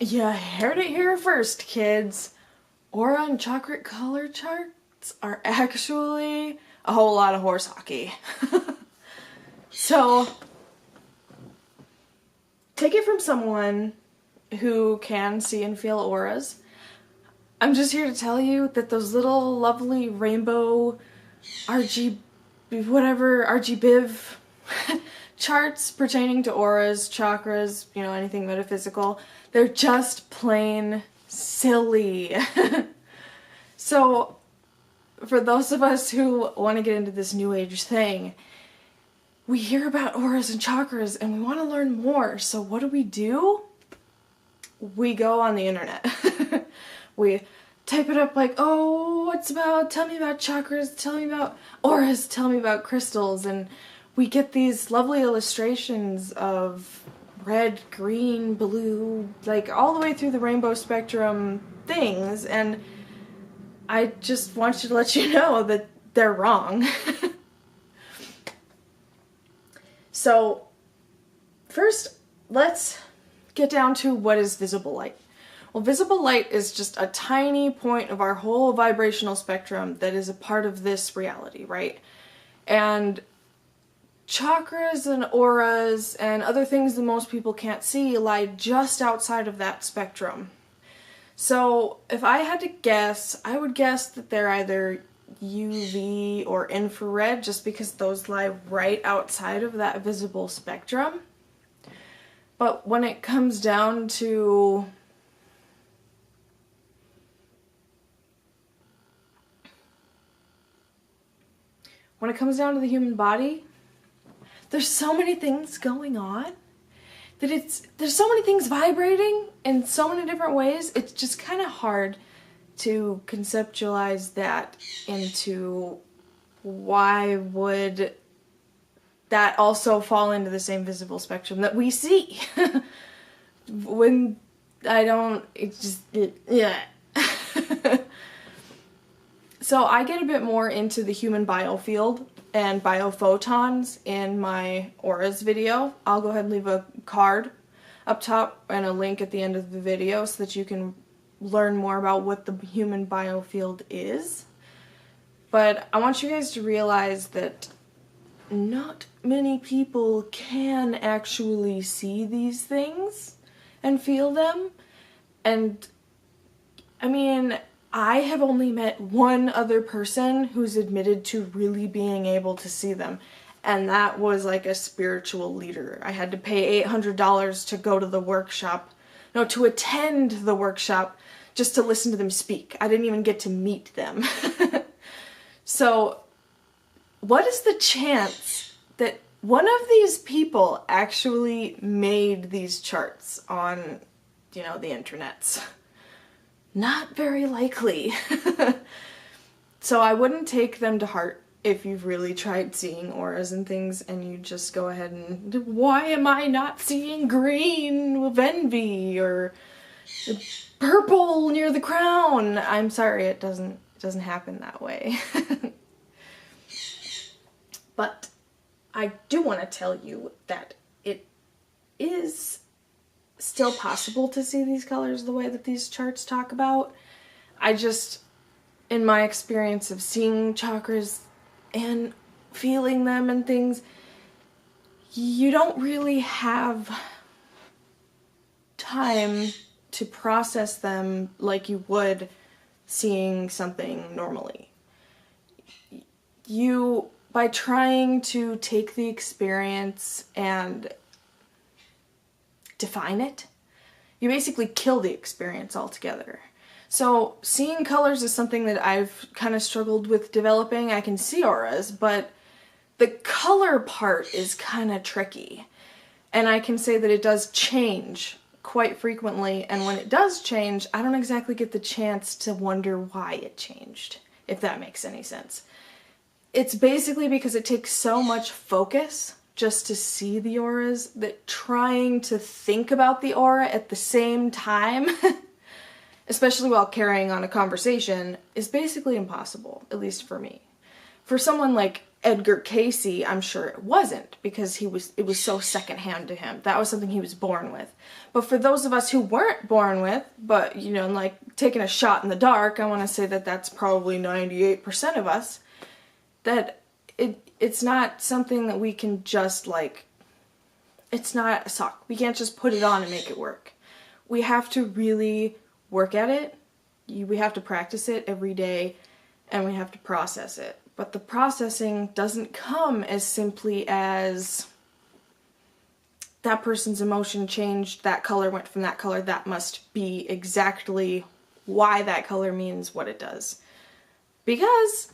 You heard it here first, kids. Aura and chakra color charts are actually a whole lot of horse hockey. So, take it from someone who can see and feel auras. I'm just here to tell you that those little lovely rainbow RGBIV charts pertaining to auras, chakras, anything metaphysical, they're just plain silly. So, for those of us who want to get into this new age thing, we hear about auras and chakras and we want to learn more. So what do? We go on the internet. We type it up like, oh, tell me about chakras, tell me about auras, tell me about crystals, and we get these lovely illustrations of red, green, blue, like all the way through the rainbow spectrum things, and I just want you to let you know that they're wrong. So, first, let's get down to what is visible light. Well, visible light is just a tiny point of our whole vibrational spectrum that is a part of this reality, right? And chakras and auras and other things that most people can't see lie just outside of that spectrum. So, if I had to guess, I would guess that they're either UV or infrared, just because those lie right outside of that visible spectrum. But when it comes down to the human body, there's so many things going on that there's so many things vibrating in so many different ways, it's just kind of hard to conceptualize that into why would that also fall into the same visible spectrum that we see. When yeah. So I get a bit more into the human biofield and biophotons in my auras video. I'll go ahead and leave a card up top and a link at the end of the video so that you can learn more about what the human biofield is. But I want you guys to realize that not many people can actually see these things and feel them. And I mean, I have only met one other person who's admitted to really being able to see them, and that was like a spiritual leader. I had to pay $800 to go to the workshop, to attend the workshop, just to listen to them speak. I didn't even get to meet them. So, what is the chance that one of these people actually made these charts on, the internets? Not very likely. So I wouldn't take them to heart if you've really tried seeing auras and things and you just go ahead and, why am I not seeing green of envy or purple near the crown? I'm sorry, it doesn't happen that way. But I do want to tell you that it is still possible to see these colors the way that these charts talk about. I just, in my experience of seeing chakras and feeling them and things, you don't really have time to process them like you would seeing something normally. By trying to take the experience and define it, you basically kill the experience altogether. So seeing colors is something that I've kind of struggled with developing. I can see auras, but the color part is kind of tricky. And I can say that it does change quite frequently, and when it does change, I don't exactly get the chance to wonder why it changed, if that makes any sense. It's basically because it takes so much focus just to see the auras that trying to think about the aura at the same time, especially while carrying on a conversation, is basically impossible, at least for me. For someone like Edgar Casey, I'm sure it wasn't, because it was so secondhand to him. That was something he was born with. But for those of us who weren't born with, but, you know, like taking a shot in the dark, I want to say that that's probably 98% of us, that it's not something that we can just, like, it's not a sock. We can't just put it on and make it work. We have to really work at it. We have to practice it every day, and we have to process it. But the processing doesn't come as simply as that person's emotion changed, that color went from that color, that must be exactly why that color means what it does. Because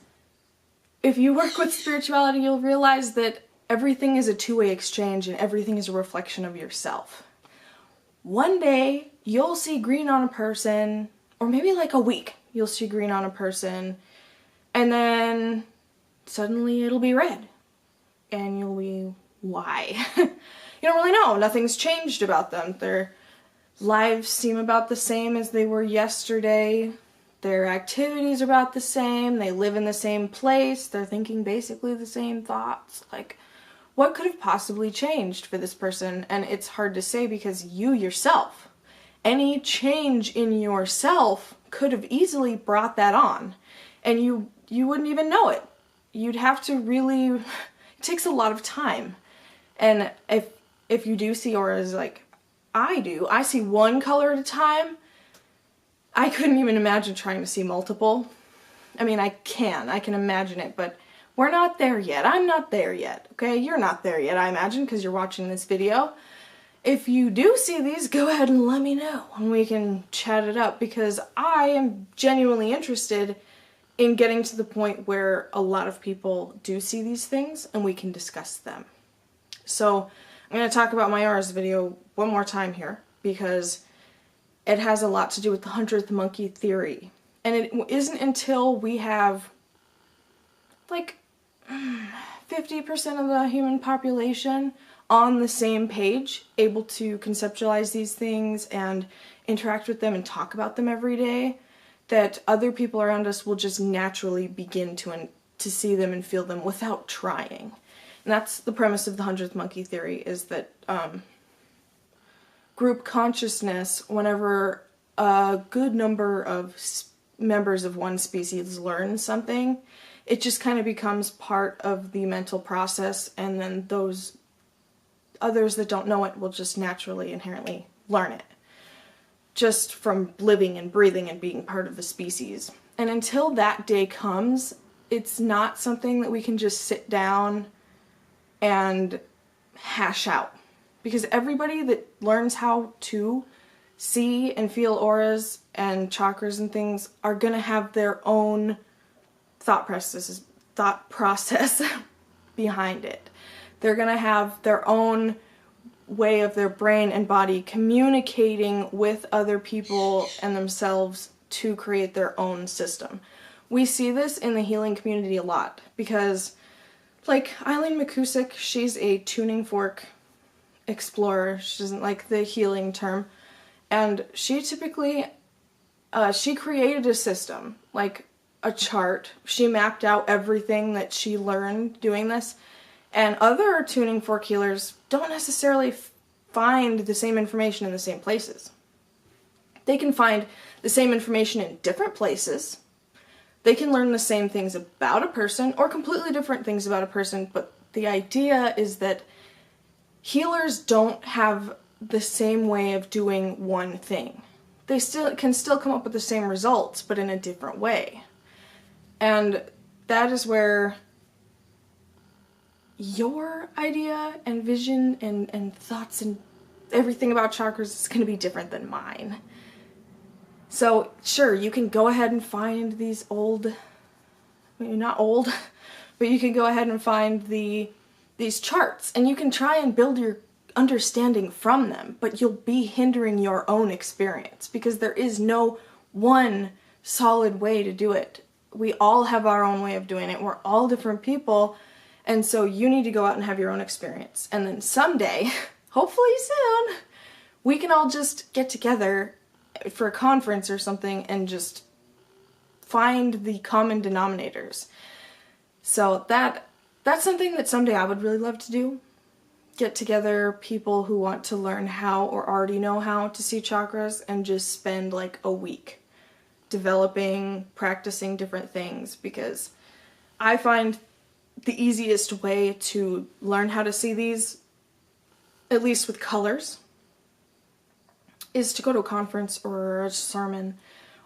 if you work with spirituality, you'll realize that everything is a two-way exchange and everything is a reflection of yourself. One day, you'll see green on a person, or maybe like a week, you'll see green on a person, and then suddenly it'll be red. And you'll be, why? You don't really know. Nothing's changed about them. Their lives seem about the same as they were yesterday. Their activities are about the same. They live in the same place. They're thinking basically the same thoughts. Like, what could have possibly changed for this person? And it's hard to say because you yourself, any change in yourself could have easily brought that on. And you wouldn't even know it. You'd have to really, it takes a lot of time. And if you do see auras like I do, I see one color at a time. I couldn't even imagine trying to see multiple. I mean, I can imagine it, but we're not there yet. I'm not there yet, okay? You're not there yet, I imagine, because you're watching this video. If you do see these, go ahead and let me know, and we can chat it up, because I am genuinely interested in getting to the point where a lot of people do see these things and we can discuss them. So I'm going to talk about my auras video one more time here because it has a lot to do with the 100th monkey theory. And it isn't until we have like 50% of the human population on the same page, able to conceptualize these things and interact with them and talk about them every day, that other people around us will just naturally begin to see them and feel them without trying. And that's the premise of the 100th monkey theory, is that group consciousness, whenever a good number of members of one species learn something, it just kind of becomes part of the mental process, and then those others that don't know it will just naturally, inherently learn it. Just from living and breathing and being part of the species. And until that day comes, it's not something that we can just sit down and hash out. Because everybody that learns how to see and feel auras and chakras and things are going to have their own thought process behind it. They're going to have their own way of their brain and body communicating with other people and themselves to create their own system. We see this in the healing community a lot because, like Eileen McCusick, she's a tuning fork explorer. She doesn't like the healing term, and she typically she created a system, like a chart. She mapped out everything that she learned doing this. And other tuning fork healers don't necessarily find the same information in the same places. They can find the same information in different places. They can learn the same things about a person or completely different things about a person, but the idea is that healers don't have the same way of doing one thing. They can still come up with the same results, but in a different way. And that is where your idea and vision and thoughts and everything about chakras is going to be different than mine. So sure, you can go ahead and find these old, maybe not old, but you can go ahead and find these charts and you can try and build your understanding from them, but you'll be hindering your own experience because there is no one solid way to do it. We all have our own way of doing it. We're all different people. And so you need to go out and have your own experience. And then someday, hopefully soon, we can all just get together for a conference or something and just find the common denominators. So that that's something that someday I would really love to do. Get together people who want to learn how or already know how to see chakras and just spend like a week developing, practicing different things, because I find the easiest way to learn how to see these, at least with colors, is to go to a conference or a sermon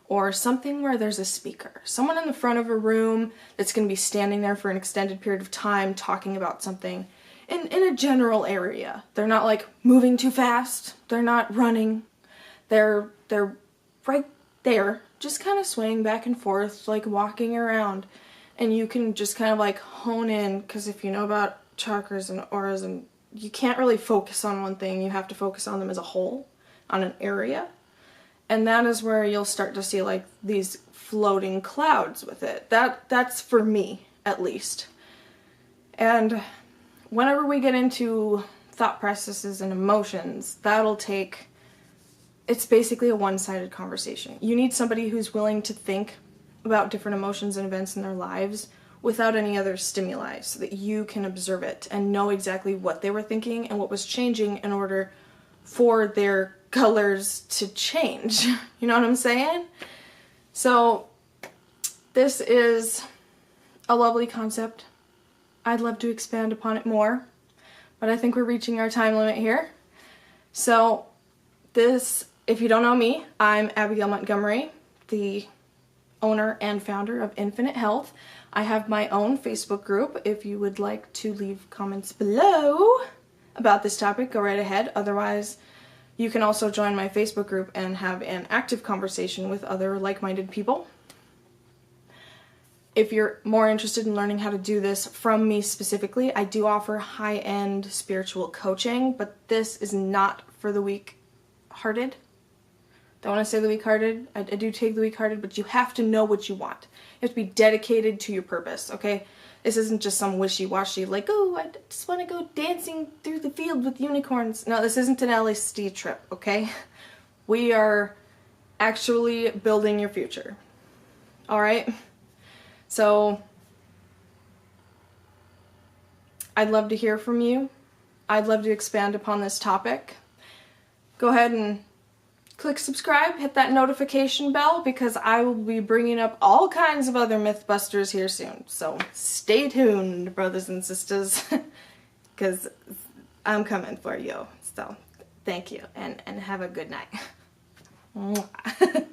or something where there's a speaker. Someone in the front of a room that's going to be standing there for an extended period of time talking about something in a general area. They're not like moving too fast. They're not running. They're right there, just kind of swaying back and forth, like walking around. And you can just kind of like hone in, because if you know about chakras and auras, and you can't really focus on one thing, you have to focus on them as a whole, on an area. And that is where you'll start to see like these floating clouds with it. That's for me, at least. And whenever we get into thought processes and emotions, it's basically a one-sided conversation. You need somebody who's willing to think about different emotions and events in their lives without any other stimuli, so that you can observe it and know exactly what they were thinking and what was changing in order for their colors to change. You know what I'm saying? So this is a lovely concept. I'd love to expand upon it more, but I think we're reaching our time limit here. So if you don't know me, I'm Abigail Montgomery, the owner and founder of Infinite Health. I have my own Facebook group. If you would like to leave comments below about this topic, go right ahead. Otherwise, you can also join my Facebook group and have an active conversation with other like-minded people. If you're more interested in learning how to do this from me specifically, I do offer high-end spiritual coaching, but this is not for the weak-hearted. Don't want to say the weak-hearted. I do take the weak-hearted, but you have to know what you want. You have to be dedicated to your purpose, okay? This isn't just some wishy-washy, like, oh, I just want to go dancing through the field with unicorns. No, this isn't an LSD trip, okay? We are actually building your future, all right? So, I'd love to hear from you. I'd love to expand upon this topic. Go ahead and click subscribe, hit that notification bell, because I will be bringing up all kinds of other Mythbusters here soon. So stay tuned, brothers and sisters, because I'm coming for you. So thank you, and have a good night. Mwah.